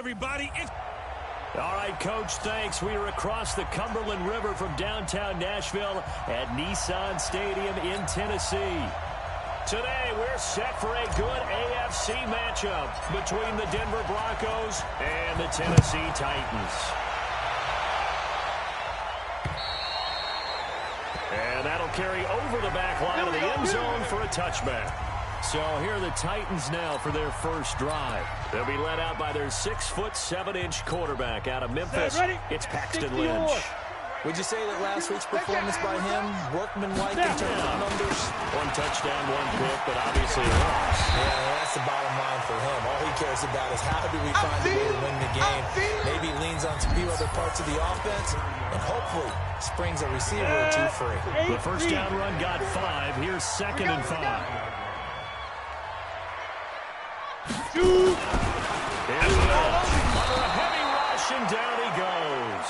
everybody. All right, Coach, thanks. We are across the Cumberland River from downtown Nashville at Nissan Stadium in Tennessee. Today, we're set for a good AFC matchup between the Denver Broncos and the Tennessee Titans. And that'll carry over the back line of the end zone for a touchback. So here are the Titans now for their first drive. They'll be led out by their 6'7" quarterback out of Memphis. It's Paxton Lynch. Would you say that last week's performance by him, workmanlike in terms of numbers? One touchdown, one pick, but obviously a loss. Yeah, that's the bottom line for him. All he cares about is how do we find a way to win the game. Maybe leans on some few other parts of the offense, and hopefully springs a receiver or two free. The first down run got 5. Here's 2nd and 5. Here's Lynch. Under a heavy rush, and down he goes.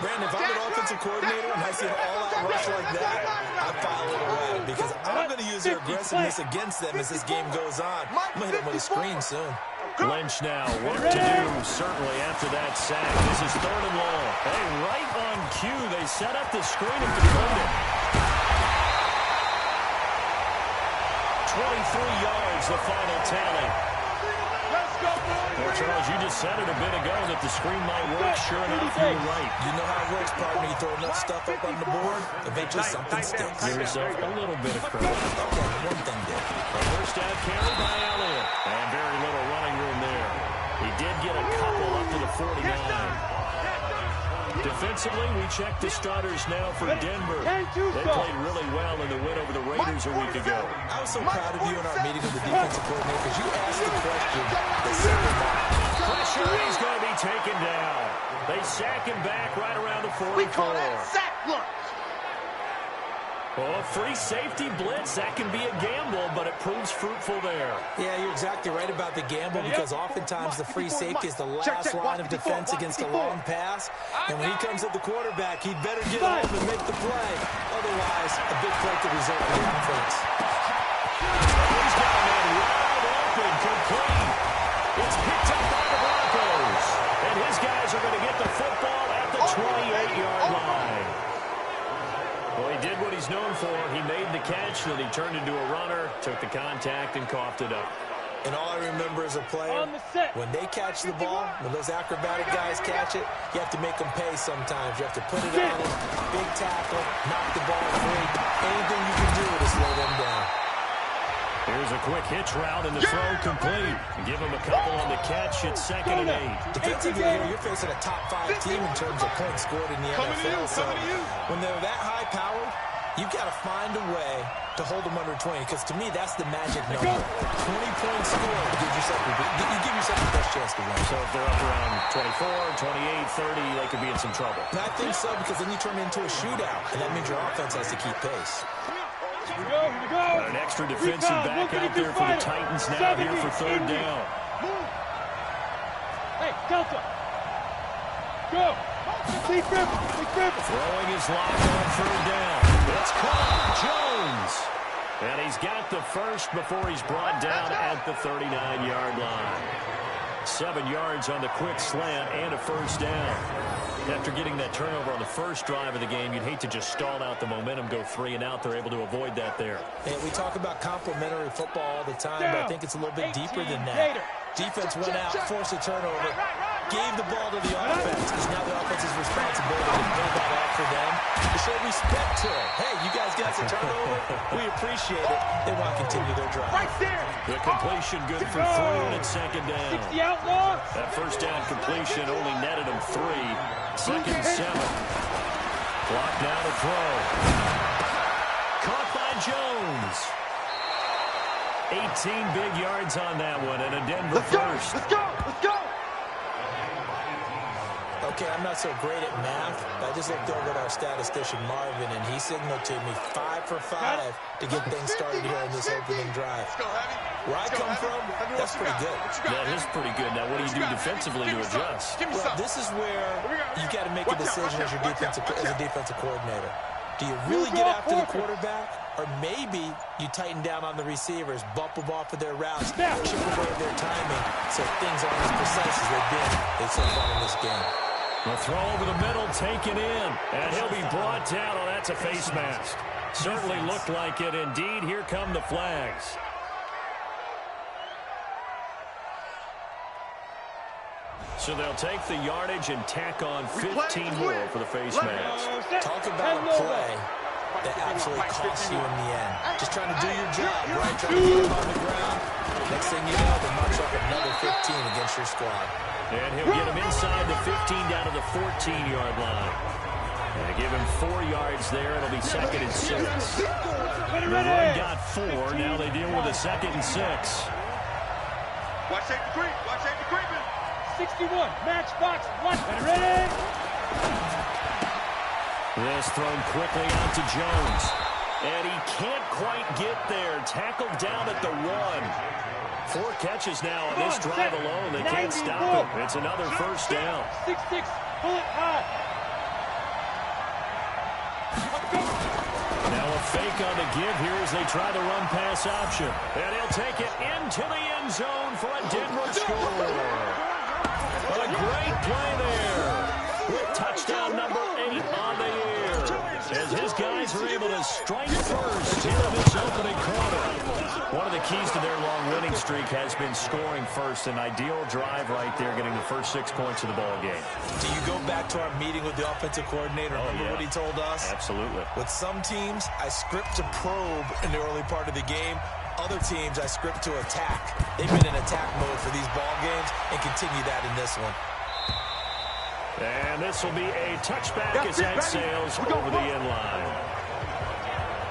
Brandon, if I'm an offensive coordinator and I see an all-out rush like that, I file it around because I'm going to use their aggressiveness against them as this game goes on. I'm going to hit them with a screen soon. Lynch now, work to do, certainly after that sack. This is 3rd and long. Hey, right on cue, they set up the screen and completed. 23 yards, the final tally. Well, Charles, you just said it a bit ago that the screen might work. Sure enough, you're right. You know how it works, partner. You throw enough stuff up on the board, eventually something sticks. Give yourself a little bit of credit. Okay, one thing did. First down carry by Elliott. And very little running room there. He did get a couple up to the 49. Defensively, we check the starters now for Denver. They played really well in the win over the Raiders a week ago. I was so proud of you in our meeting with the defensive coordinator because you asked the question. They said pressure, he's going to be taken down. They sack him back right around the 44. We call that sack lunch. Oh, free safety blitz. That can be a gamble, but it proves fruitful there. Yeah, you're exactly right about the gamble because oftentimes the free safety is the last line of defense against a long pass. And when he comes at the quarterback, he'd better get home and make the play. Otherwise, a big play could result in the offense. He's got that wide open, complete. It's picked up by the Broncos. And his guys are going to get the football at the 28-yard line. Well, he did what he's known for. He made the catch, then he turned into a runner, took the contact, and coughed it up. And all I remember as a player, when they catch the ball, when those acrobatic guys catch it, you have to make them pay sometimes. You have to put it on them, big tackle, knock the ball free. Anything you can do to slow them down. Here's a quick hitch route, and the throw complete. Give him a couple on the catch. It's 2nd and 8. Defensively here, you're facing a top-5 team in terms of points scored in the NFL. So when they're that high-powered, you've got to find a way to hold them under 20, because to me, that's the magic number. 20 points scored, you give yourself the best chance to win. So if they're up around 24, 28, 30, they could be in some trouble. And I think so, because then you turn it into a shootout, and that means your offense has to keep pace. Here we go. An extra defensive back out there for the Titans now here for 3rd down. Hey, Delta. Go. Big grip. Throwing his lock on 3rd down. It's caught. Jones. And he's got the first before he's brought down at the 39-yard line. 7 yards on the quick slant and a first down. After getting that turnover on the first drive of the game, you'd hate to just stall out the momentum, go 3 and out. They're able to avoid that there. And we talk about complementary football all the time, but I think it's a little bit deeper than that. Defense went out, forced a turnover, gave the ball to the offense. It's now the offense's responsibility to pull that off for them, to show respect to them. Hey, you guys got the turnover. We appreciate it. They want to continue their drive. Right there. The completion good for 3 and it's 2nd down. 60 outlaws. That first down completion only netted him 3. 2nd and 7. Clock now to throw. Caught by Jones. 18 big yards on that one, and a Denver first. Let's go. Okay, I'm not so great at math, but I just looked over at our statistician, Marvin, and he signaled to me 5 for 5 to get things started here on this opening drive. Where I come from, that's pretty good. That is pretty good. Now, what do you do defensively to adjust? Well, this is where you've got to make a decision as a defensive coordinator. Do you really get after the quarterback? Or maybe you tighten down on the receivers, bump them off of their routes, chip away at their timing, so things aren't as precise as they've been so far in this game. The throw over the middle, taken in, and he'll be brought down. Oh, that's a face mask. Certainly looked like it. Indeed, here come the flags. So they'll take the yardage and tack on 15 more for the face mask. Talk about a play that absolutely costs you in the end. Just trying to do your job, right? Trying to get him on the ground. Next thing you know, they march up another 15 against your squad. And he'll get him inside the 15 down to the 14-yard line. And give him 4 yards there. It'll be 2nd and 6. The run got 4. Now they deal with a 2nd and 6. Watch safety creep. Watch safety creeping. 61, matchbox, 1, ready? This thrown quickly out to Jones. And he can't quite get there. Tackled down at the 1. 4 catches now on this drive alone. They can't stop him. It's another first down. 6-6, pull it high. Now a fake on the give here as they try the run-pass option. And he'll take it into the end zone for a Denver score. A great play there with touchdown number 8 on the year as his guys are able to strike first here in this opening quarter. One of the keys to their long winning streak has been scoring first. An ideal drive right there, getting the first 6 points of the ball game. Do you go back to our meeting with the offensive coordinator? Remember what he told us? Absolutely. With some teams, I script to probe in the early part of the game. Other teams, I script to attack. They've been in attack mode for these ball games and continue that in this one. And this will be a touchback as that sails over the end line.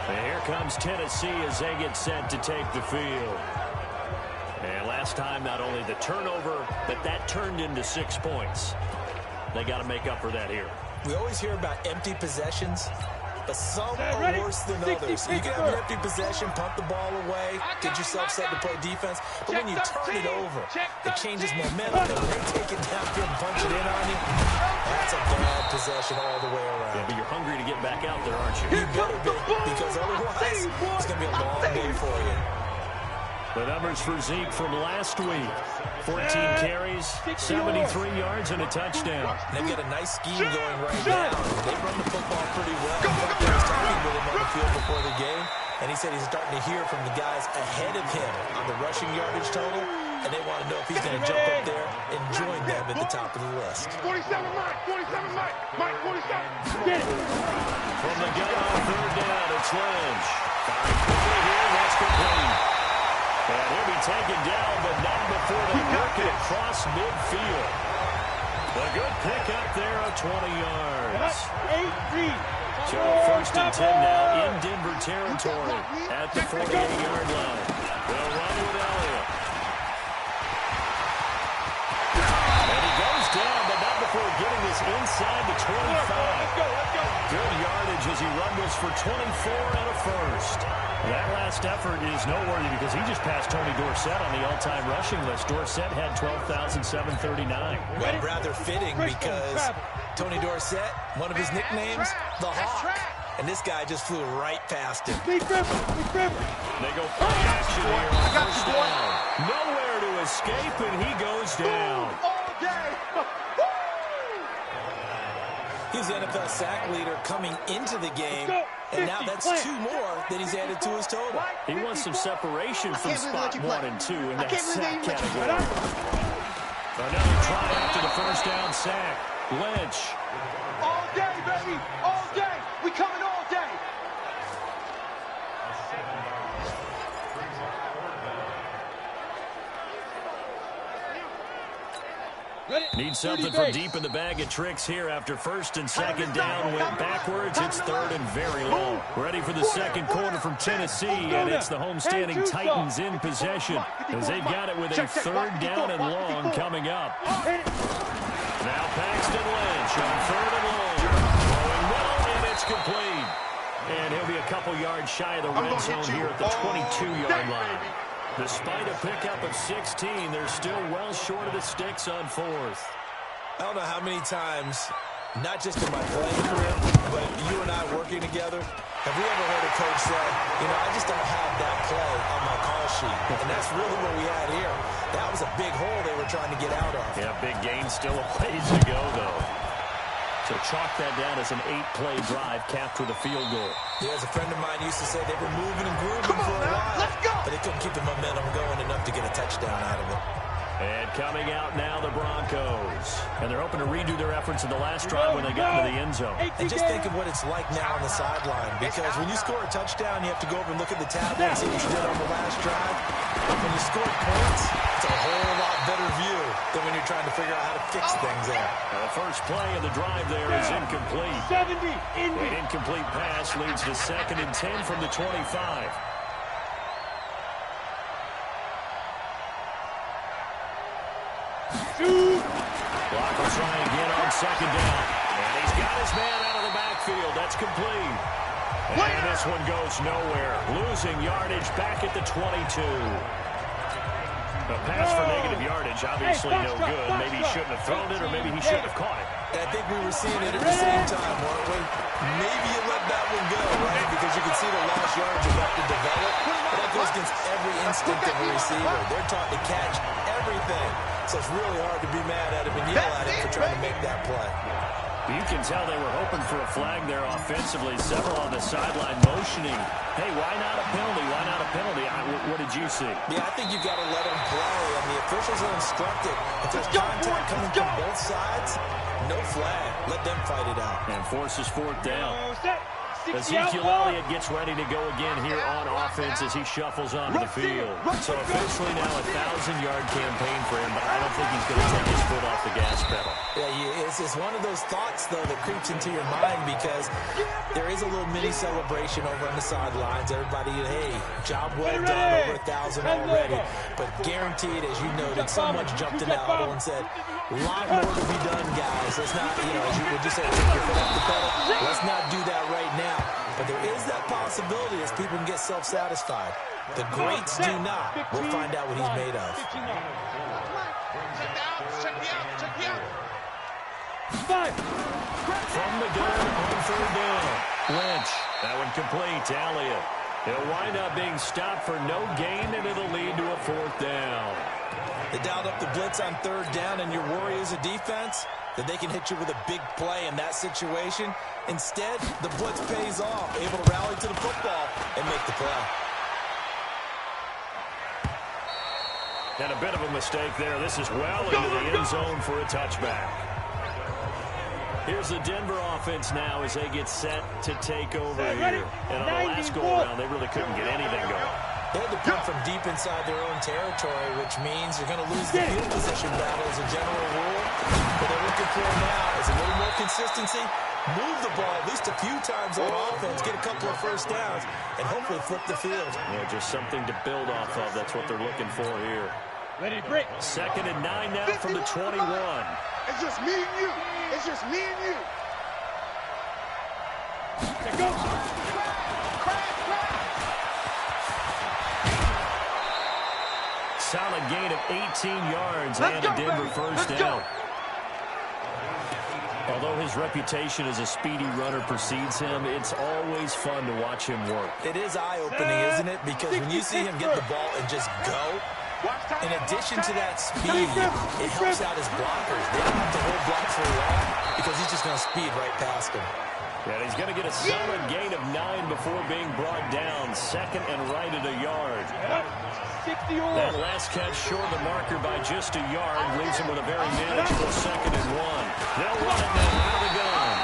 And here comes Tennessee as they get set to take the field. And last time, not only the turnover, but that turned into 6 points. They got to make up for that here. We always hear about empty possessions, but some are worse than others. You can have an empty possession, punt the ball away, get yourself set to play defense, but when you turn it over, it changes momentum, and they take it downfield and punch it in on you. That's a bad possession all the way around. Yeah, but you're hungry to get back out there, aren't you? You better be, because otherwise, it's going to be a long day for you. The numbers for Zeke from last week. 14 carries, 73 yards, and a touchdown. And they've got a nice scheme going right now. They run the football pretty well. I was talking with him on the field before the game, and he said he's starting to hear from the guys ahead of him on the rushing yardage total, and they want to know if he's going to jump up there and join them at the top of the list. 47 Mike, 47 Mike, Mike 47. Get it. From the gun on 3rd down, it's Lynch. Firing quickly here, that's complete. And he'll be taken down, but not before they work it across midfield. A good pickup there of 20 yards. 8-3. So 1st and 10 now in Denver territory at the 48-yard line. They'll run with Elliott. And he goes down, but not before getting this inside the 25. Let's go. Good yardage as he rumbles for 24 and a first. That last effort is noteworthy because he just passed Tony Dorsett on the all-time rushing list. Dorsett had 12,739. Well, rather fitting because Tony Dorsett, one of his nicknames, the Hawk. And this guy just flew right past him. Big River. They go play action here on first down. Nowhere to escape, and he goes down. All day. He's the NFL sack leader coming into the game, and now that's 2 more that he's added to his total. He wants some separation from spot 1 and 2 in that sack category. Another try after the first down sack. Lynch. All day, baby. All day. We coming all day. Needs something from deep in the bag of tricks here after 1st and 2nd down. Went backwards. It's 3rd and very long. Ready for the second quarter from Tennessee, and it's the homestanding Titans in possession as they've got it with a 3rd down and long coming up. Now Paxton Lynch on 3rd and long. Going middle, and it's complete. And he'll be a couple yards shy of the red zone here at the 22-yard line. Despite a pickup of 16, they're still well short of the sticks on 4th. I don't know how many times not just in my playing career, but you and I working together. Have we ever heard a coach say, you know, I just don't have that play on my call sheet? And that's really what we had here. That was a big hole they were trying to get out of. Yeah, big gain, still a ways to go, though. So chalk that down as an 8-play drive capped with a field goal. Yeah, as a friend of mine used to say, they were moving and grooving for a while. Let's go. But they couldn't keep the momentum going enough to get a touchdown out of it. And coming out now, the Broncos. And they're hoping to redo their efforts in the last drive when they got into the end zone. And just think of what it's like now on the sideline. Because when you score a touchdown, you have to go over and look at the tablet and see what you did on the last drive. But when you score points, it's a whole lot better view than when you're trying to figure out how to fix things there. The first play of the drive there is incomplete. 70, An incomplete pass leads to 2nd and 10 from the 25. Clock will try again on 2nd down. And he's got his man out of the backfield. That's complete. And this one goes nowhere. Losing yardage back at the 22. A pass for negative yardage, obviously no good. Maybe he shouldn't have thrown it, or maybe he shouldn't have caught it. I think we were seeing it at the same time, weren't we? Maybe you let that one go, right? Because you can see the lost yards are about to develop. But that goes against every instinct of a receiver. They're taught to catch everything. So it's really hard to be mad at him and yell at him for trying to make that play. You can tell they were hoping for a flag there offensively. Several on the sideline motioning. Hey, why not a penalty? Why not a penalty? What did you see? Yeah, I think you got to let them play. And the officials are instructed. If there's contact coming from both sides, no flag. Let them fight it out. And forces 4th down. Ezekiel Elliott gets ready to go again here on offense as he shuffles onto the field. So officially now a 1,000-yard campaign for him, but I don't think he's going to take his foot off the gas pedal. Yeah, it's one of those thoughts, though, that creeps into your mind because there is a little mini celebration over on the sidelines. Everybody, hey, job well done, over 1,000 already. But guaranteed, as you noted, someone jumped in that huddle and said, a lot more to be done, guys. Let's not, as you would just say, take your foot off the pedal. Let's not do that right now. But there is that possibility as people can get self-satisfied. The greats do not. We'll find out what he's made of. From the gun on 3rd down. Lynch. That one complete to Elliott. He'll wind up being stopped for no gain, and it'll lead to a 4th down. They dialed up the blitz on 3rd down, and your worry as a defense that they can hit you with a big play in that situation. Instead, the blitz pays off, able to rally to the football and make the play. And a bit of a mistake there. This is well into the end zone for a touchback. Here's the Denver offense now as they get set to take over here. And on the last go-around, they really couldn't get anything going. They had to punt from deep inside their own territory, which means you're going to lose the field position battle as a general rule. What they're looking for now is a little more consistency, move the ball at least a few times on offense, get a couple of 1st downs, and hopefully flip the field. Yeah, just something to build off of. That's what they're looking for here. Ready to break. 2nd and 9 now from the 21. It's just me and you. It's just me and you. Let's go. Solid gain of 18 yards and a Denver 1st down. Although his reputation as a speedy runner precedes him, it's always fun to watch him work. It is eye-opening, isn't it? Because when you see him get the ball and just go, in addition to that speed, it helps out his blockers. They don't have to hold blocks for long because he's just going to speed right past him. And he's going to get a solid gain of 9 before being brought down. 2nd and right at a yard. 60 That last catch short of the marker by just a yard leaves him with a very manageable 2nd and 1. They'll run it now out of the gun.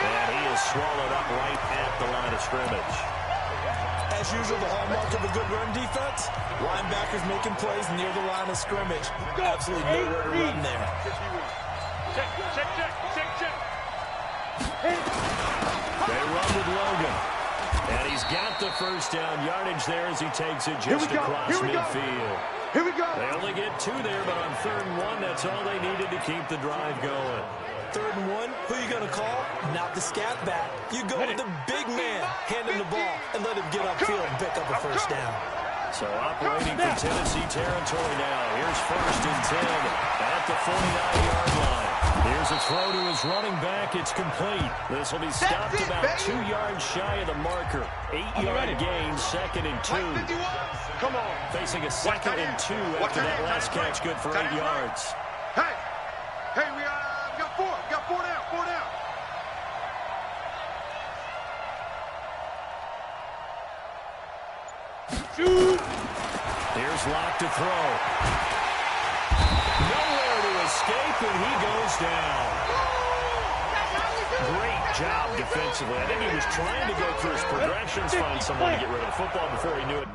And he is swallowed up right at the line of scrimmage. As usual, the hallmark of a good run defense, linebackers making plays near the line of scrimmage. Absolutely nowhere to run there. Check. They run with Logan. And he's got the 1st down yardage there as he takes it just across midfield. Here we go. They only get 2 there, but on 3rd and 1, that's all they needed to keep the drive going. 3rd and 1, who are you going to call? Not the scat back. You go with the big man, hand him the ball, and let him get upfield and pick up a 1st down. So operating for Tennessee territory now. Here's 1st and 10 at the 49-yard line. Here's There's a throw to his running back. It's complete. This will be stopped about 2 yards shy of the marker. 8-yard gain, 2nd and 2. Come on. Facing a 2nd and 2 after that last catch, good for 8 yards. Hey, we got 4. We got 4 down. 4 down. Shoot. Here's Locke to throw. Nowhere to escape, and he goes down. Great job defensively. I think he was trying to go through his progressions, find someone to get rid of the football before he knew it.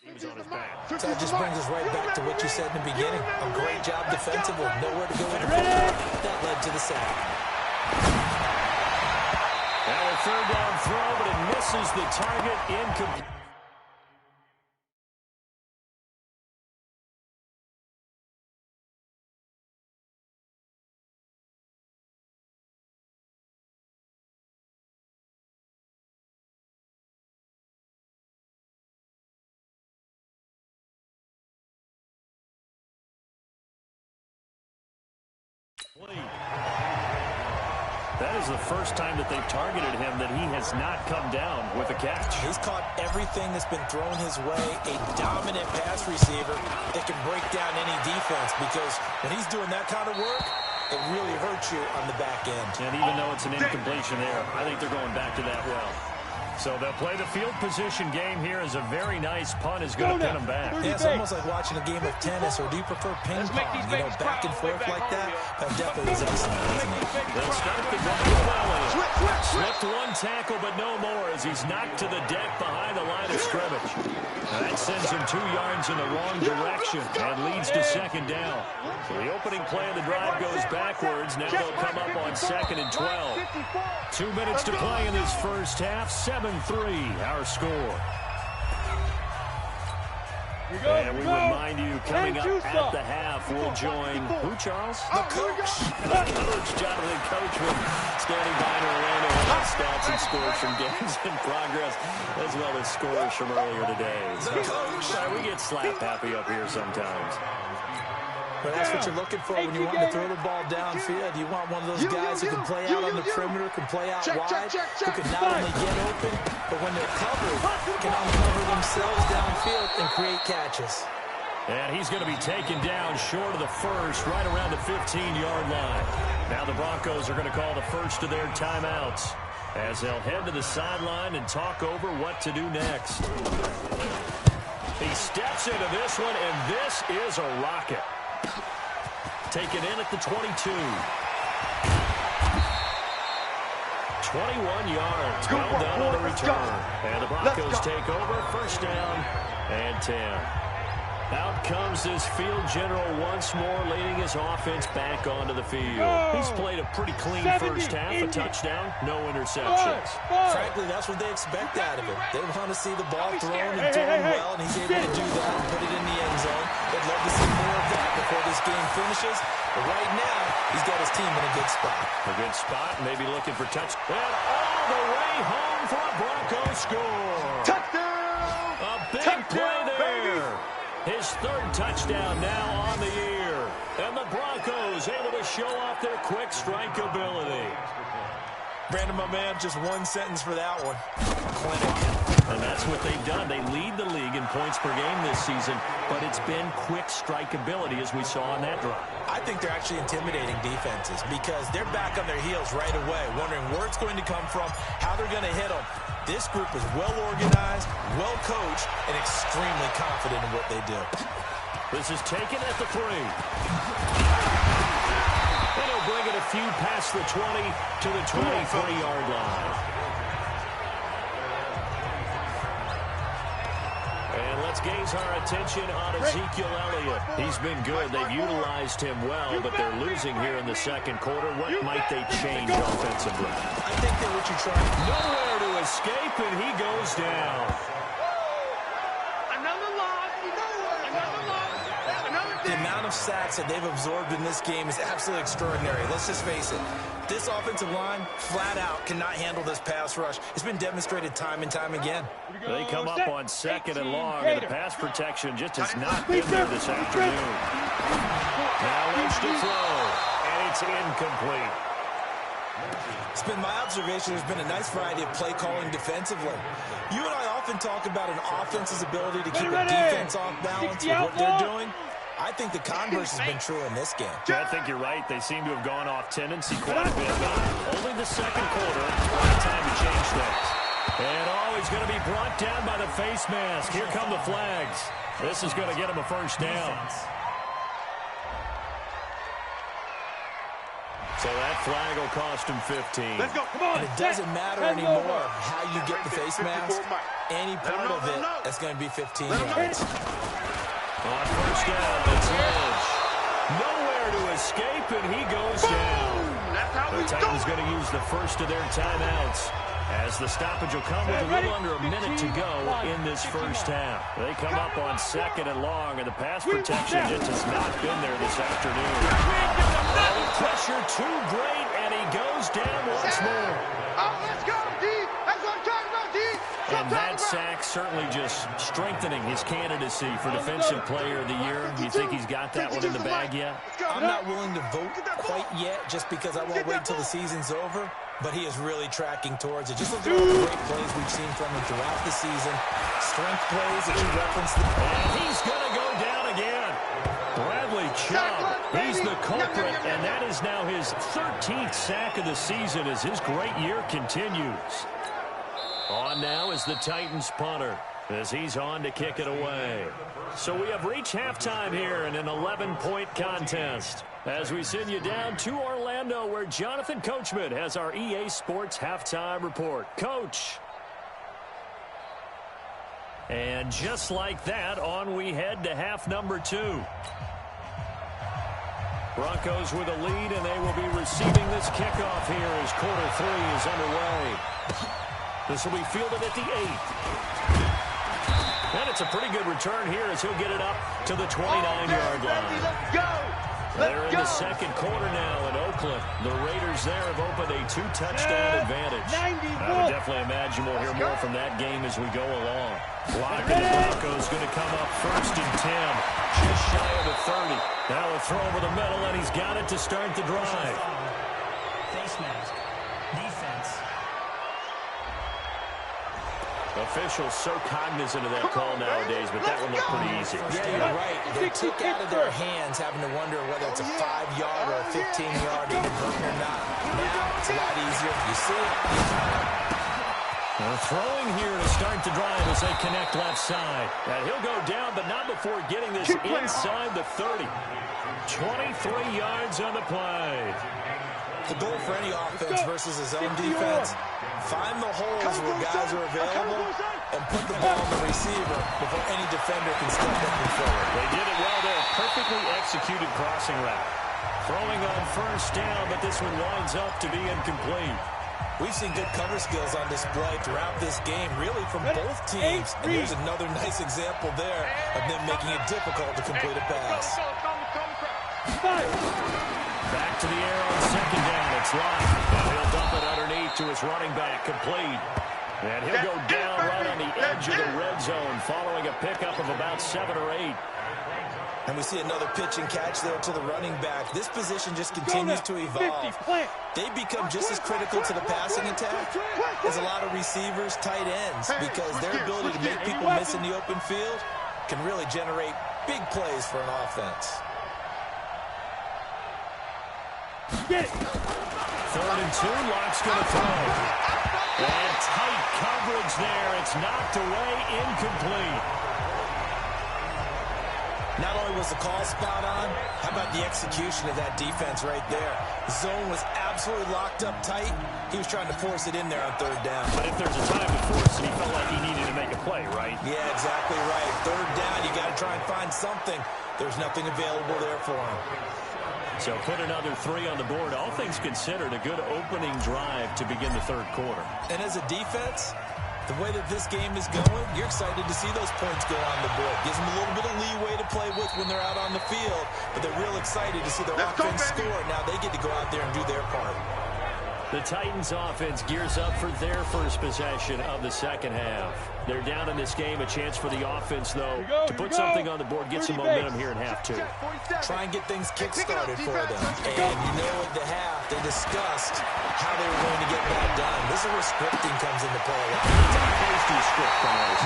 He was on his back. So that just brings us right back to what you said in the beginning. A great job defensively. Nowhere to go with the football. That led to the sack. Now a 3rd down throw, but it misses the target. Incomplete. That is the first time that they've targeted him that he has not come down with a catch. He's caught everything that's been thrown his way. A dominant pass receiver that can break down any defense, because when he's doing that kind of work, it really hurts you on the back end. And even though it's an incompletion there, I think they're going back to that well. So they'll play the field position game here as a very nice punt is going to pin them back. Yeah, it's almost like watching a game of tennis, or do you prefer ping pong? You know, back and forth like that? That definitely is excellent, isn't it? They'll start the game. Slipped one tackle, but no more as he's knocked to the deck behind the line of scrimmage. That sends him 2 yards in the wrong direction and leads to 2nd down. So the opening play of the drive goes backwards. Now they'll come up on 2nd and 12. 2 minutes to play in this first half. 7-3, our score. And we remind you, coming up at the half, we'll join who, Charles? The coach. Coach Jonathan Coachman, standing by in Orlando with our stats and scores from games in progress, as well as scores from earlier today. So, we get slap happy up here sometimes. But that's what you're looking for when you want to throw the ball downfield. You want one of those guys who can play out on the perimeter, can play out wide, who can not only get open, but when they're covered, can uncover themselves downfield and create catches. And he's going to be taken down short of the first, right around the 15-yard line. Now the Broncos are going to call the first of their timeouts as they'll head to the sideline and talk over what to do next. He steps into this one, and this is a rocket. Taken in at the 22. 21 yards. Well done on the return. And the Broncos take over. 1st down and 10. Out comes this field general once more, leading his offense back onto the field. He's played a pretty clean first half, a touchdown, no interceptions. Frankly, that's what they expect out of him. They want to see the ball thrown and thrown well, and he's able to do that and put it in the end zone. They'd love to see more of that before this game finishes. But right now, he's got his team in a good spot. A good spot, maybe looking for touch. And all the way home for a Broncos score. Touchdown! A big play there. His 3rd touchdown now on the year. And the Broncos able to show off their quick strike ability. Brandon, my man, just one sentence for that one. Clinic. And that's what they've done. They lead the league in points per game this season, but it's been quick strikeability as we saw on that drive. I think they're actually intimidating defenses because they're back on their heels right away, wondering where it's going to come from, how they're going to hit them. This group is well-organized, well-coached, and extremely confident in what they do. This is taken at the 3. And he'll bring it a few past the 20 to the 23-yard line. And let's gaze our attention on Ezekiel Elliott. He's been good. They've utilized him well, but they're losing here in the second quarter. What might they change offensively? I think that what you're trying to... Nowhere to escape, and he goes down. The amount of sacks that they've absorbed in this game is absolutely extraordinary. Let's just face it. This offensive line, flat out, cannot handle this pass rush. It's been demonstrated time and time again. They come up on 2nd and long, and the pass protection just has not been there this afternoon. Now looks to throw, and it's incomplete. It's been my observation there's been a nice variety of play calling defensively. You and I often talk about an offense's ability to keep a defense off balance with what they're doing. I think the converse has been true in this game. Yeah, I think you're right. They seem to have gone off tendency quite a bit. Only the second quarter. Time to change things. And he's going to be brought down by the face mask. Here come the flags. This is going to get him a first down. So that flag will cost him 15. Let's go. Come on. And it doesn't matter anymore how you get the face mask. Any part of it, that's going to be 15 yards. On first down, it's Lynch. Nowhere to escape, and he goes down. The Titans going to use the first of their timeouts, as the stoppage will come with a little under a minute to go in this first half. They come up on 2nd and long, and the pass protection just has not been there this afternoon. The pressure too great, and he goes down once more. Oh, let's go, D. That's what I'm talking about, D. And that sack certainly just strengthening his candidacy for Defensive Player of the Year. Do you think he's got that one in the bag yet? I'm not willing to vote quite yet just because I won't wait till the season's over, but he is really tracking towards it. Just look at all the great plays we've seen from him throughout the season. Strength plays that you referenced. And he's going to go down again. Bradley Chubb, he's the culprit, and that is now his 13th sack of the season as his great year continues. On now is the Titans punter as he's on to kick it away. So we have reached halftime here in an 11-point contest as we send you down to Orlando where Jonathan Coachman has our EA Sports halftime report. Coach. And just like that, on we head to half number 2. Broncos with a lead, and they will be receiving this kickoff here as quarter 3 is underway. This will be fielded at the 8th. And it's a pretty good return here as he'll get it up to the 29-yard line. Let's go. They're in the second quarter now in Oakland. The Raiders there have opened a 2-touchdown advantage. I would definitely imagine we'll hear more from that game as we go along. Blocking the Broncos going to come up 1st and 10. Just shy of the 30. Now a throw over the middle, and he's got it to start the drive. Face mask. Defense. Officials so cognizant of that call nowadays, but that one looked pretty easy. Yeah, you're right. They took out of their hands having to wonder whether it's a 5-yard or a 15-yard inadvertent or not. Now it's a lot easier. You see it. They're throwing here to start the drive as they connect left side. And he'll go down, but not before getting this inside the 30. 23 yards on the play. The goal for any offense versus his own defense, find the holes where guys are available and put the ball on the receiver before any defender can step up and forward. They did it well there. Perfectly executed crossing route. Throwing on first down, but this one winds up to be incomplete. We've seen good cover skills on display throughout this game, really from both teams. And there's another nice example there of them making it difficult to complete a pass. Back to the air on second down. It's Lott. Now he'll dump it underneath to his running back, complete. And he'll go down right on the edge of the red zone following a pickup of about 7 or 8. And we see another pitch and catch there to the running back. This position just continues to evolve. They become just as critical to the passing attack as a lot of receivers, tight ends, because their ability to make people miss in the open field can really generate big plays for an offense. Get it. 3rd and 2, Lock's going to throw. And tight coverage there. It's knocked away, incomplete. Not only was the call spot on, how about the execution of that defense right there? The zone was absolutely locked up tight. He was trying to force it in there on 3rd down. But if there's a time to force it, he felt like he needed to make a play, right? Yeah, exactly right. 3rd down, you got to try and find something. There's nothing available there for him. So put another 3 on the board. All things considered, a good opening drive to begin the 3rd quarter. And as a defense, the way that this game is going, you're excited to see those points go on the board. Gives them a little bit of leeway to play with when they're out on the field, but they're real excited to see their offense score. Now they get to go out there and do their part. The Titans offense gears up for their first possession of the 2nd half. They're down in this game. A chance for the offense, though, to put something on the board, get some momentum here in half 2. Try and get things kick-started for them. And you know at the half, they discussed how they were going to get that done. This is where scripting comes into play.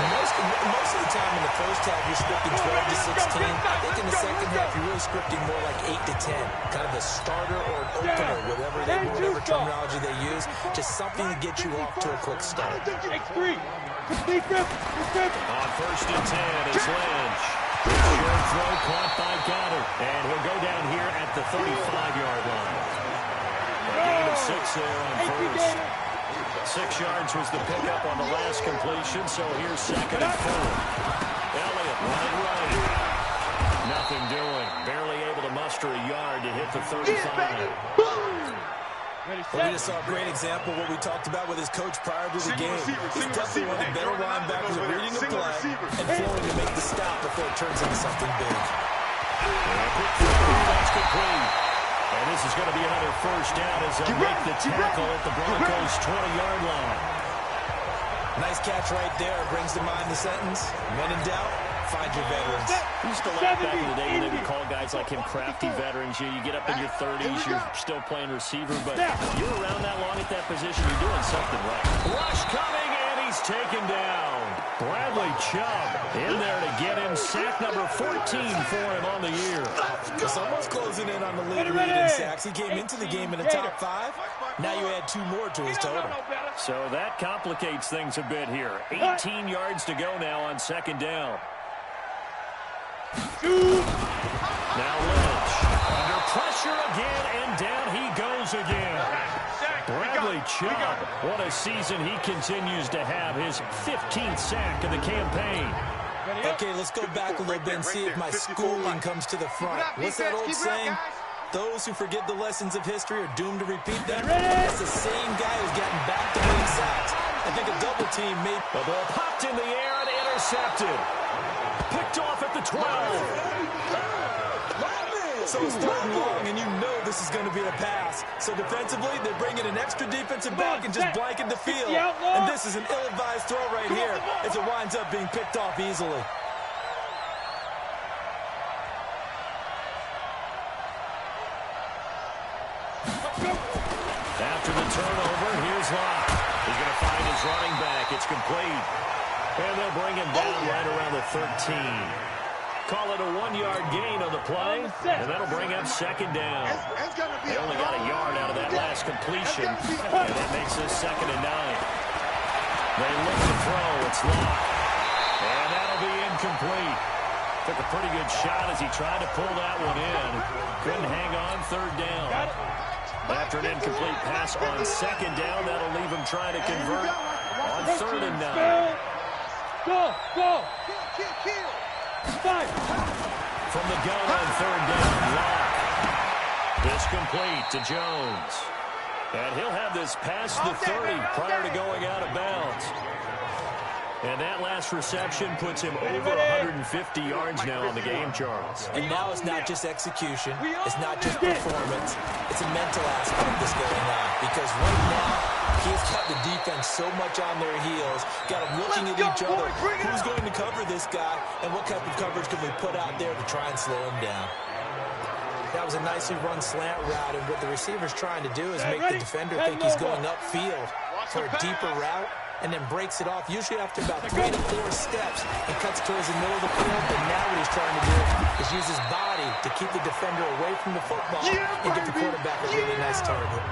Most of the time in the first half, you're scripting 12 to 16. I think in the 2nd half, you're really scripting more like 8 to 10. Kind of a starter or an opener, whatever terminology they use. Just something to get you off to a quick start. X3. Complete rip. On 1st and 10, it's Lynch. Short throw caught by Goddard. And he'll go down here at the 35-yard line. A gain of 6 there on 1st. 6 yards was the pickup on the last completion, so here's 2nd and 4. Elliott running right. Nothing doing. Barely able to muster a yard to hit the 35. Well, we just saw a great example of what we talked about with his coach prior to the game. He's definitely one of the better linebackers at reading the play and flowing to make the stop before it turns into something big. That's complete. And this is going to be another 1st down as they make the tackle at the Broncos' 20-yard line. Nice catch right there. Brings to mind the sentence, when in doubt, find your veterans. We used to laugh back in the day when they would call guys like him crafty veterans. You get up in your 30s, you're still playing receiver, but you're around that long at that position, you're doing something right. Rush coming, and he's taken down. Bradley Chubb in there to get him. Sack number 14 for him on the year. Someone's closing in on the lead in sacks. He came into the game in the top 5. Now you add 2 more to his total. So that complicates things a bit here. 18 yards to go now on 2nd down. Now Lynch under pressure again, and down he goes again. Bradley Chubb, what a season he continues to have. His 15th sack of the campaign. Okay, let's go back a little bit and see if my schooling comes to the front. What's that old saying? Those who forget the lessons of history are doomed to repeat them. That's the same guy who's gotten back-to-back sacks. I think a double team may... The ball popped in the air and intercepted. Picked off at the 12. So it's 3rd and long, and you know this is going to be a pass. So defensively, they're bringing an extra defensive back and just blanket the field. And this is an ill-advised throw right here as it winds up being picked off easily. After the turnover, here's Locke. He's going to find his running back. It's complete. And they'll bring him down right around the 13. Call it a 1-yard gain on the play, and that'll bring up 2nd down. They only got a yard out of that last completion, and that makes this 2nd and 9. They look to throw. It's Locke. And that'll be incomplete. Took a pretty good shot as he tried to pull that one in. Couldn't hang on 3rd down. After an incomplete pass on 2nd down, that'll leave him trying to convert on 3rd and 9. Go! Five. From the gun on 3rd down, Locke. This complete to Jones. And he'll have this past the 30 prior to going out of bounds. And that last reception puts him over 150 yards now on the game, Charles. And now it's not just execution. It's not just performance. It's a mental aspect that's going on. Because right now, He has kept the defense so much on their heels, got them looking at each other. Who's going to cover this guy, and what type of coverage can we put out there to try and slow him down? That was a nicely run slant route, and what the receiver's trying to do is make the defender think he's going upfield for a deeper route, and then breaks it off, usually after about 3 to 4 steps, and cuts towards the middle of the field. But now what he's trying to do is use his body to keep the defender away from the football and give the quarterback a really nice target.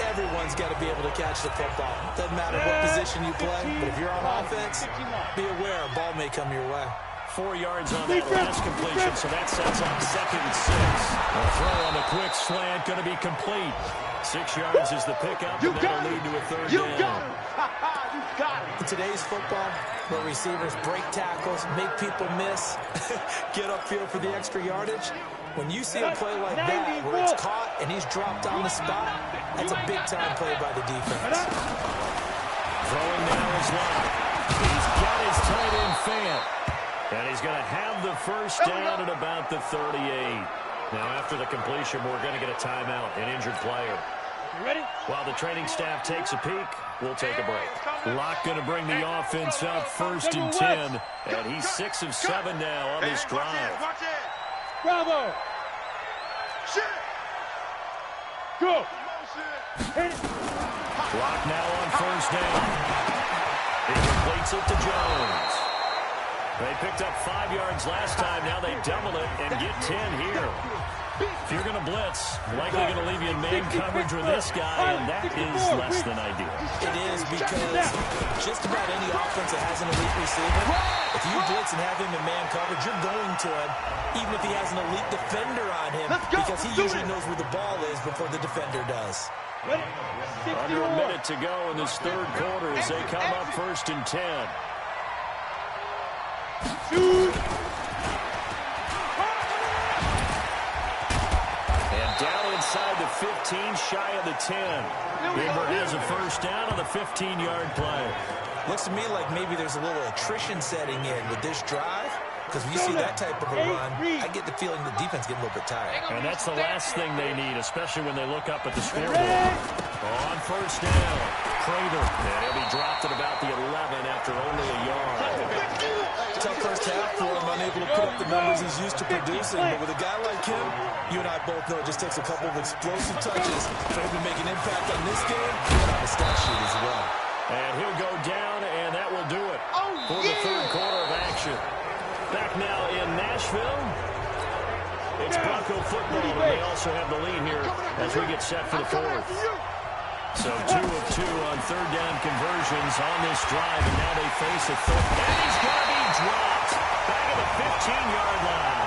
Everyone's got to be able to catch the football. Doesn't matter what position you play, but if you're on offense, be aware a ball may come your way. 4 yards on that last completion, so that sets up 2nd and 6. A throw on the quick slant, going to be complete. 6 yards is the pickup, and that'll lead to a 3rd down. You got it. In today's football, where receivers break tackles, make people miss, get upfield for the extra yardage, when you see a play like that, where it's caught and he's dropped on the spot, that's a big-time play by the defense. Throwing now is Locke. He's got his tight end Fant. And he's going to have the first down at about the 38. Now, after the completion, we're going to get a timeout, an injured player. You ready? While the training staff takes a peek, we'll take a break. Locke going to bring the offense up 1st and 10. And he's 6 of 7 now on this drive. Watch it. Bravo. Shit. Go. Motion. Locke now on 1st down. He completes it to Jones. They picked up 5 yards last time. Now they double it and get 10 here. If you're going to blitz, likely going to leave you in man coverage with this guy, and that is less than ideal. It is, because just about any offense that has an elite receiver, if you blitz and have him in man coverage, you're going to him, even if he has an elite defender on him, because he usually knows where the ball is before the defender does. Under a minute to go in this 3rd quarter as they come up 1st and 10. And down inside the 15, shy of the 10. Denver has a first down on the 15-yard play. Looks to me like maybe there's a little attrition setting in with this drive, because when you see that type of a run, I get the feeling the defense getting a little bit tired. And that's the last thing they need, especially when they look up at the scoreboard. On 1st down, Prater. And he'll be dropped at about the 11 after only a yard. Tough first half for him, unable to put up the numbers he's used to producing. But with a guy like him, you and I both know it just takes a couple of explosive touches for him to make an impact on this game and on the stat sheet as well. And he'll go down, and that will do it for the 3rd quarter of action. Back now in Nashville. It's Bronco football, and they also have the lead here as we get set for the 4th. So 2 of 2 on 3rd down conversions on this drive, and now they face a 3rd. And he's going to be dropped back at the 15-yard line.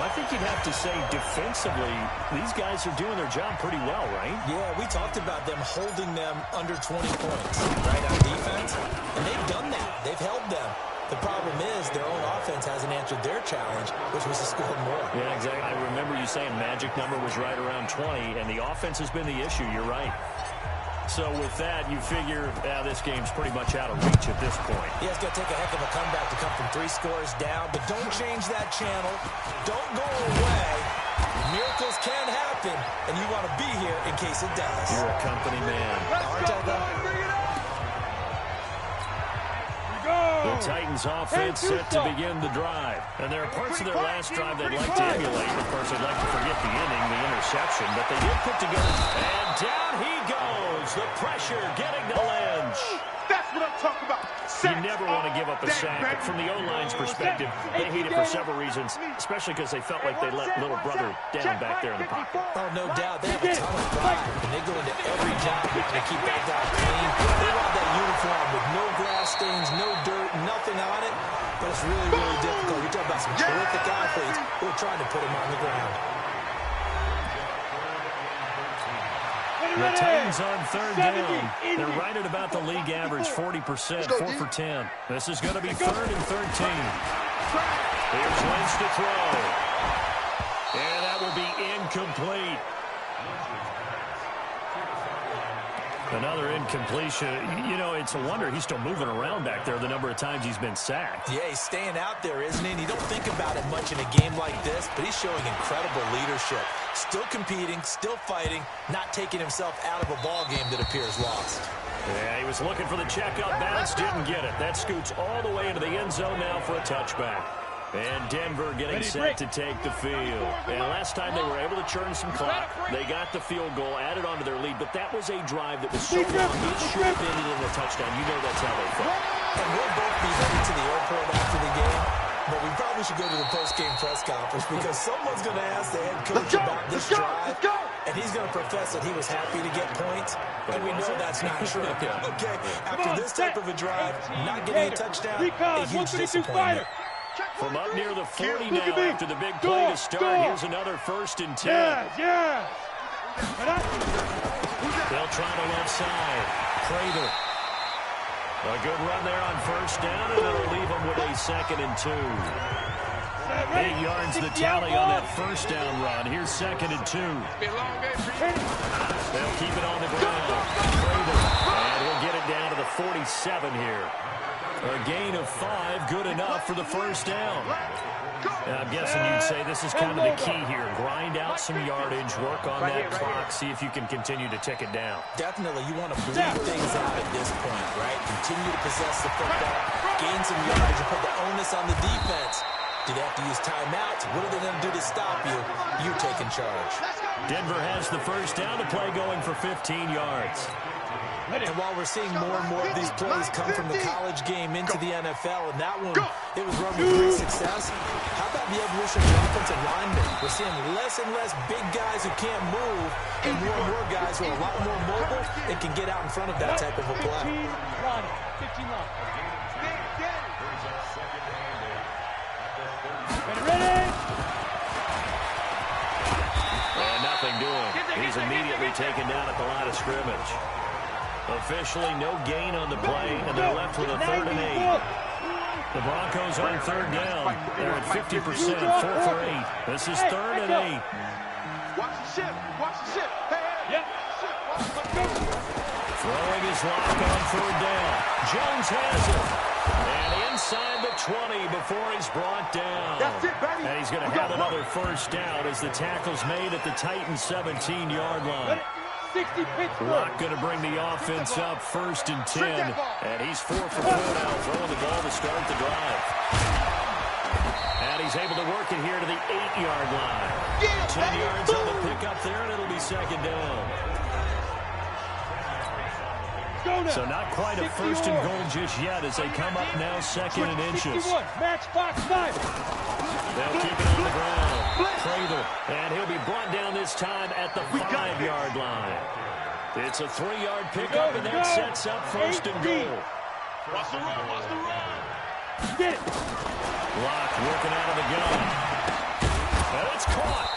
I think you'd have to say defensively, these guys are doing their job pretty well, right? Yeah, we talked about them holding them under 20 points, right, on defense. And they've done that. They've held them. The problem is their own offense hasn't answered their challenge, which was to score more. Yeah, exactly. I remember you saying magic number was right around 20, and the offense has been the issue. You're right. So with that, you figure this game's pretty much out of reach at this point. Yeah, it's going to take a heck of a comeback to come from 3 scores down, but don't change that channel. Don't go away. Miracles can happen, and you want to be here in case it does. You're a company man. Aren't I, though? The Titans offense set to begin the drive. And there are parts of their last drive they'd like to emulate. Of course, they'd like to forget the inning, the interception, but they did put together. And down he goes. The pressure getting to Lynch. That's what I'm talking about. You never want to give up a sack, but from the O-line's perspective, they hate it for several reasons, especially because they felt like they let little brother down back there in the pocket. Oh, no doubt. They have a ton of pride, and they go into every job to keep that guy clean. They want that uniform with no grass stains, no dirt, nothing on it, but it's really, really difficult. You're talking about some terrific athletes who are trying to put him on the ground. The Titans on 3rd down. They're right at about the league average, 40%, 4 for 10. This is going to be 3rd and 13. Here's Lynch to throw. And that will be incomplete. Another incompletion. You know, it's a wonder he's still moving around back there the number of times he's been sacked. Yeah, he's staying out there, isn't he? And you don't think about it much in a game like this, but he's showing incredible leadership. Still competing, still fighting, not taking himself out of a ball game that appears lost. Yeah, he was looking for the checkup bounce, didn't get it. That scoots all the way into the end zone now for a touchback. And Denver getting set to take the field. And last time they were able to churn some clock. They got the field goal, added on to their lead. But that was a drive that was so long, it should have ended in a touchdown. You know that's how they felt. And we'll both be headed to the airport after the game. But we probably should go to the post-game press conference because someone's going to ask the head coach about this drive. And he's going to profess that he was happy to get points. And we know that's not true. Okay, after this type of a drive, not getting a touchdown, a huge disappointment. From up near the 40 now after the big play to start. Here's another 1st and 10. Yeah. They'll try the left side. Prater. A good run there on 1st down, and it'll leave them with a 2nd and 2. 8 yards the tally on that 1st down run. Here's 2nd and 2. They'll keep it on the ground. Prater. And he'll get it down to the 47 here. A gain of 5, good enough for the 1st down. I'm guessing you'd say this is kind of the key here. Grind out some yardage, work on that clock, see if you can continue to tick it down. Definitely, you want to bleed things out at this point, right? Continue to possess the football, gain some yardage, and put the onus on the defense. Do they have to use timeouts? What are they going to do to stop you? You're taking charge. Denver has the 1st down to play going for 15 yards. And while we're seeing more and more of these plays come from the college game into the NFL, and that one, it was run with great success. How about the evolution of the offensive linemen? We're seeing less and less big guys who can't move, and more guys who are a lot more mobile and can get out in front of that type of a play. 15 line. And nothing doing. He's immediately taken down at the line of scrimmage. Officially no gain on the play, and they're left with a 3rd and 8. The Broncos on 3rd down. They're at 50%, 4 for 8. This is 3rd and 8. Watch the ship. Watch the ship. Hey. Throwing his lock on 3rd down. Jones has it. And inside the 20 before he's brought down. That's it, baby. And he's going to have another 1st down as the tackle's made at the Titans' 17-yard line. 60 Lock going to bring the offense up 1st and 10. And he's 4 for 4 now, throwing the ball to start the drive. And he's able to work it here to the 8-yard line. 10 yards on the pickup there, and it'll be 2nd down. So not quite a 1st and goal just yet as they come up now 2nd and inches. Match box 5. They'll keep it on the ground. Prater, and he'll be brought down this time at the 5-yard line. It's a 3-yard pickup, and that sets up 1st and goal. Watch the run. Watch the run. Get it. Lock working out of the gun. And it's caught.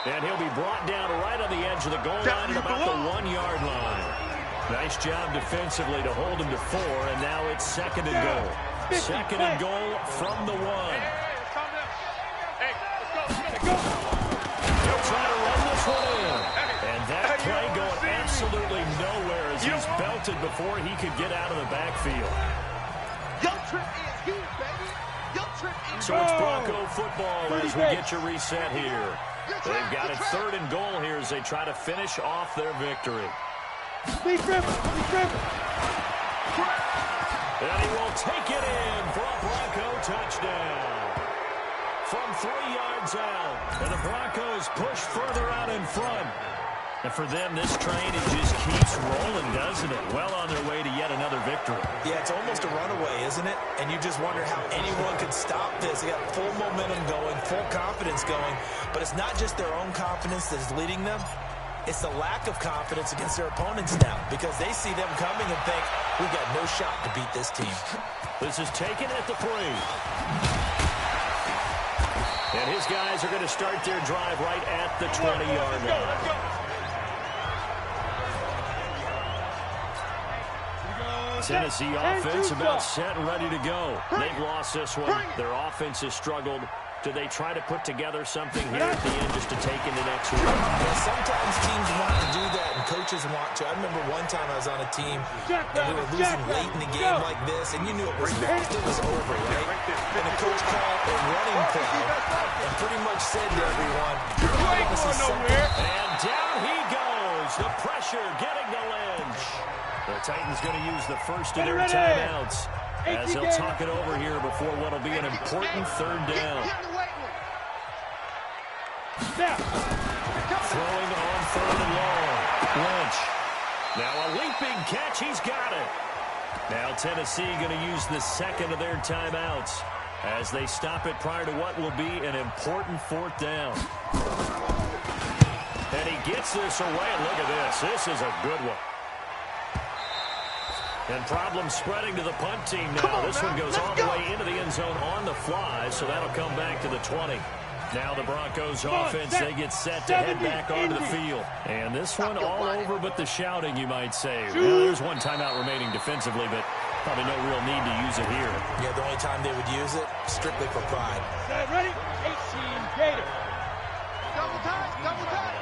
And he'll be brought down right on the edge of the goal line at about the 1-yard line. Nice job defensively to hold him to 4, and now it's 2nd and goal. 2nd and goal from the 1. He'll try to run this one in. And that play going absolutely nowhere as he's belted before he could get out of the backfield. So it's Bronco football as we get you reset here. They've got it 3rd and goal here as they try to finish off their victory. Be driven. And he will take it in for a Bronco touchdown. From 3 yards out, and the Broncos push further out in front. And for them, this train, it just keeps rolling, doesn't it? Well on their way to yet another victory. Yeah, it's almost a runaway, isn't it? And you just wonder how anyone could stop this. They got full momentum going, full confidence going. But it's not just their own confidence that is leading them. It's the lack of confidence against their opponents now because they see them coming and think, we've got no shot to beat this team. This is taken at the 3. And his guys are going to start their drive right at the 20-yard line. Tennessee offense about set and ready to go. They've lost this one. Their offense has struggled. do they try to put together something here at the end just to take into next week? Well, sometimes teams want to do that, and coaches want to. I remember one time I was on a team, and we were losing late in the game like this, and you knew it was lost. It was over, right? And the coach called a running play and pretty much said to everyone, "You ain't going nowhere." And down he goes. The pressure getting to Lynch. The Titans going to use the first of their timeouts as they'll talk it over here before what will be an important third down. Throwing on third and long. Lynch. Now a leaping catch. He's got it. Now Tennessee going to use the second of their timeouts as they stop it prior to what will be an important fourth down. And he gets this away. And look at this. This is a good one. And problems spreading to the punt team now. This one goes all the way into the end zone on the fly, so that'll come back to the 20. Now the Broncos offense, they get set to head back onto the field. And this one all over but the shouting, you might say. Well, there's one timeout remaining defensively, but probably no real need to use it here. Yeah, the only time they would use it, strictly for pride. Ready? 18 Gator. Double time, double time.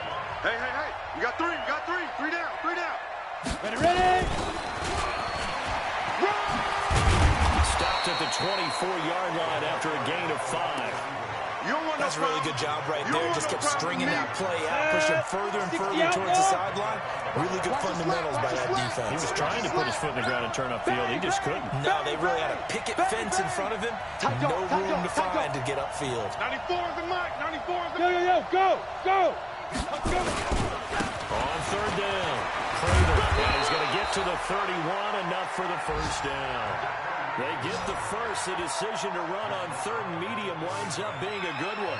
Hey, hey, hey. You got three, you got three. Three down, three down. Ready? Stopped at the 24-yard line after a gain of 5. That's a really good job right there. Just kept stringing that play out, pushing further and further towards the sideline. Really good fundamentals by that defense. He was trying to put his foot in the ground and turn upfield. He just couldn't. No, they really had a picket fence in front of him. No room to find to get upfield. 94 is the mark. 94 is the Yo, go, go. On third down, Crater. And he's going to get to the 31, enough for the first down. They get the first. The decision to run on third and medium winds up being a good one.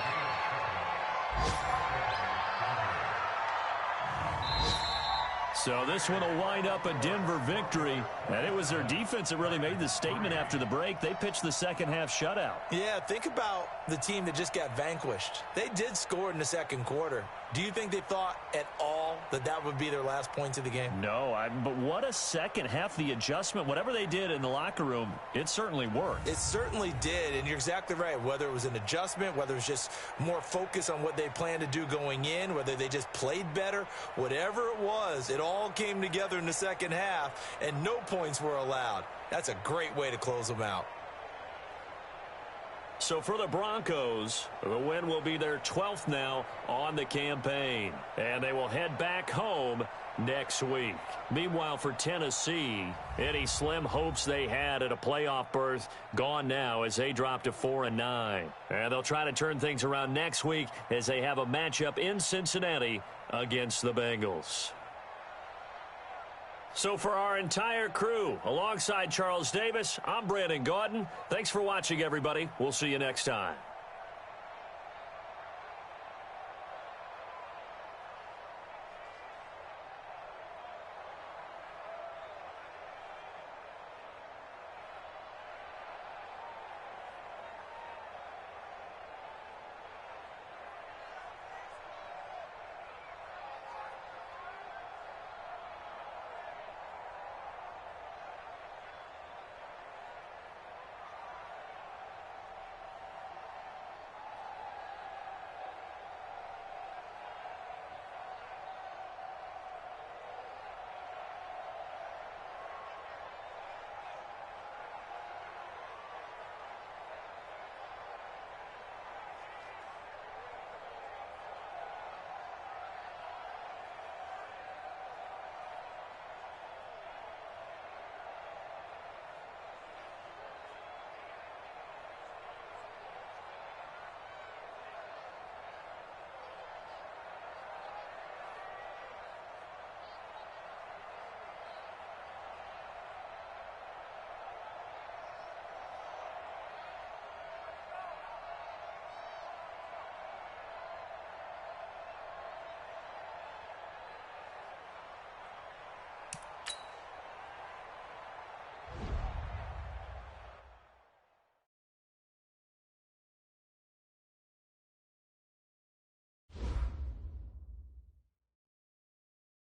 So this one will wind up a Denver victory. And it was their defense that really made the statement after the break. They pitched the second half shutout. Yeah, think about the team that just got vanquished. They did score in the second quarter. Do you think they thought at all that that would be their last points of the game? No, but what a second half. The adjustment, whatever they did in the locker room, it certainly worked. It certainly did, and you're exactly right. Whether it was an adjustment, whether it was just more focus on what they planned to do going in, whether they just played better, whatever it was, it all came together in the second half, and no points were allowed. That's a great way to close them out. So for the Broncos, the win will be their 12th now on the campaign. And they will head back home next week. Meanwhile, for Tennessee, any slim hopes they had at a playoff berth gone now as they drop to 4-9. And they'll try to turn things around next week as they have a matchup in Cincinnati against the Bengals. So for our entire crew, alongside Charles Davis, I'm Brandon Gaudin. Thanks for watching, everybody. We'll see you next time.